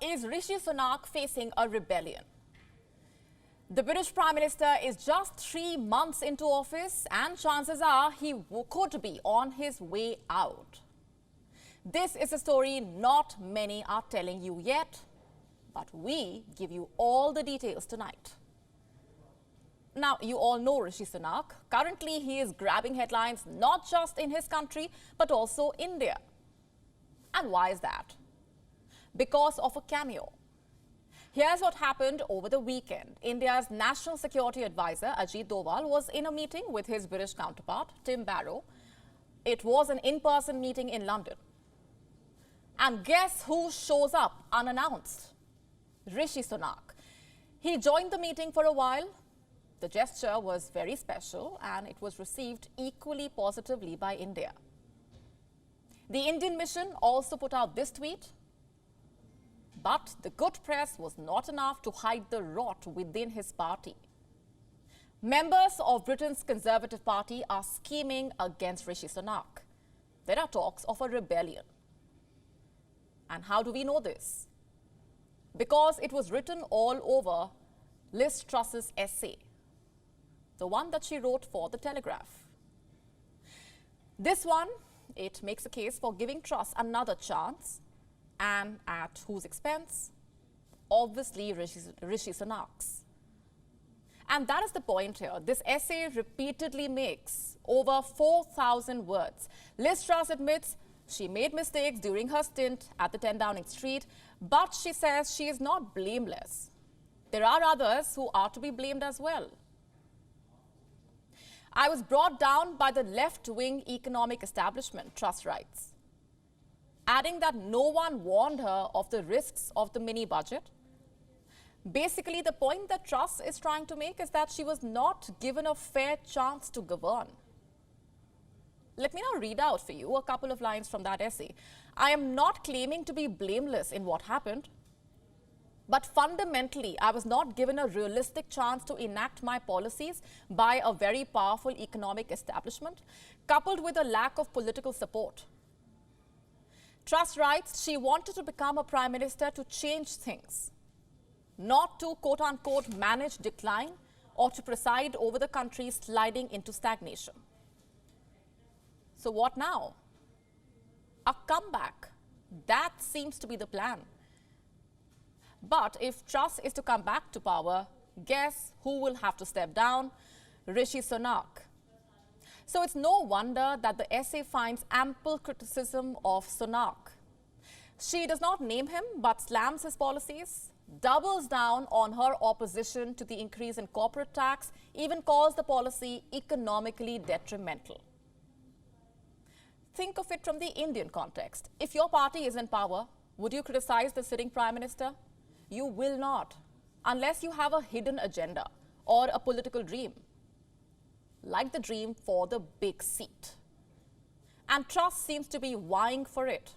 Is Rishi Sunak facing a rebellion? The British Prime Minister is just 3 months into office and chances are he could be on his way out. This is a story not many are telling you yet, but we give you all the details tonight. Now, you all know Rishi Sunak. Currently, he is grabbing headlines not just in his country, but also India. And why is that? Because of a cameo. Here's what happened over the weekend. India's National Security Advisor, Ajit Doval, was in a meeting with his British counterpart, Tim Barrow. It was an in-person meeting in London. And guess who shows up unannounced? Rishi Sunak. He joined the meeting for a while. The gesture was very special and it was received equally positively by India. The Indian mission also put out this tweet. But the good press was not enough to hide the rot within his party. Members of Britain's Conservative Party are scheming against Rishi Sunak. There are talks of a rebellion. And how do we know this? Because it was written all over Liz Truss's essay, the one that she wrote for The Telegraph. This one, it makes a case for giving Truss another chance. And at whose expense? Obviously, Rishi Sunak's. And that is the point here. This essay repeatedly makes over 4,000 words. Liz Truss admits she made mistakes during her stint at the 10 Downing Street, but she says she is not blameless. There are others who are to be blamed as well. I was brought down by the left-wing economic establishment, Truss writes, adding that no one warned her of the risks of the mini-budget. Basically, the point that Truss is trying to make is that she was not given a fair chance to govern. Let me now read out for you a couple of lines from that essay. I am not claiming to be blameless in what happened, but fundamentally, I was not given a realistic chance to enact my policies by a very powerful economic establishment, coupled with a lack of political support. Truss writes she wanted to become a prime minister to change things, not to quote-unquote manage decline or to preside over the country sliding into stagnation. So what now? A comeback. That seems to be the plan. But if Truss is to come back to power, guess who will have to step down? Rishi Sunak. So it's no wonder that the essay finds ample criticism of Sunak. She does not name him, but slams his policies, doubles down on her opposition to the increase in corporate tax, even calls the policy economically detrimental. Think of it from the Indian context. If your party is in power, would you criticize the sitting prime minister? You will not, unless you have a hidden agenda or a political dream, like the dream for the big seat. And Truss seems to be vying for it.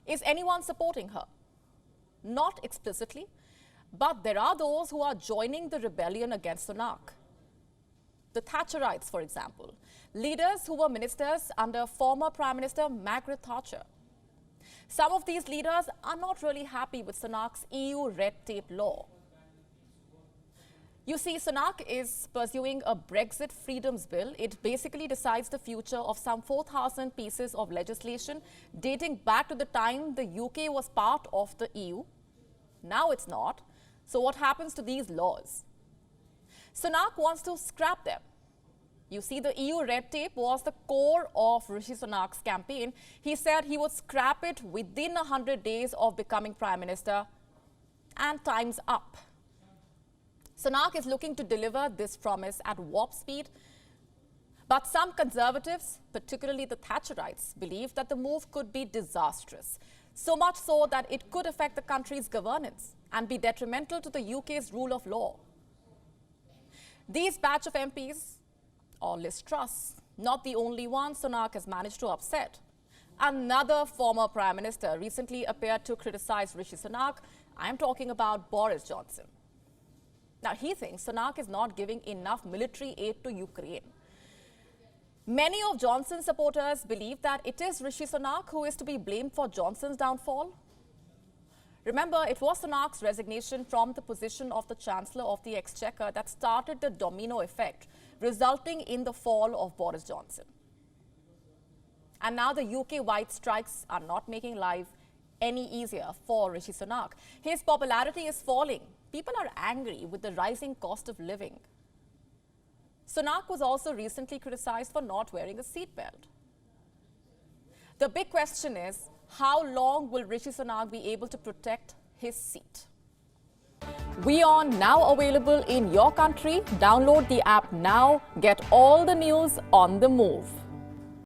Is anyone supporting her? Not explicitly, but there are those who are joining the rebellion against Sunak. The Thatcherites, for example, leaders who were ministers under former Prime Minister Margaret Thatcher. Some of these leaders are not really happy with Sunak's EU red tape law. You see, Sunak is pursuing a Brexit freedoms bill. It basically decides the future of some 4,000 pieces of legislation dating back to the time the UK was part of the EU. Now it's not. So what happens to these laws? Sunak wants to scrap them. You see, the EU red tape was the core of Rishi Sunak's campaign. He said he would scrap it within 100 days of becoming Prime Minister, and time's up. Sunak is looking to deliver this promise at warp speed. But some conservatives, particularly the Thatcherites, believe that the move could be disastrous. So much so that it could affect the country's governance and be detrimental to the UK's rule of law. These batch of MPs, or Liz Truss, not the only one Sunak has managed to upset. Another former Prime Minister recently appeared to criticize Rishi Sunak. I am talking about Boris Johnson. Now, he thinks Sunak is not giving enough military aid to Ukraine. Many of Johnson's supporters believe that it is Rishi Sunak who is to be blamed for Johnson's downfall. Remember, it was Sunak's resignation from the position of the Chancellor of the Exchequer that started the domino effect, resulting in the fall of Boris Johnson. And now the UK-wide strikes are not making life any easier for Rishi Sunak. His popularity is falling. People are angry with the rising cost of living. Sunak was also recently criticized for not wearing a seatbelt. The big question is, how long will Rishi Sunak be able to protect his seat? WION now available in your country. Download the app now. Get all the news on the move.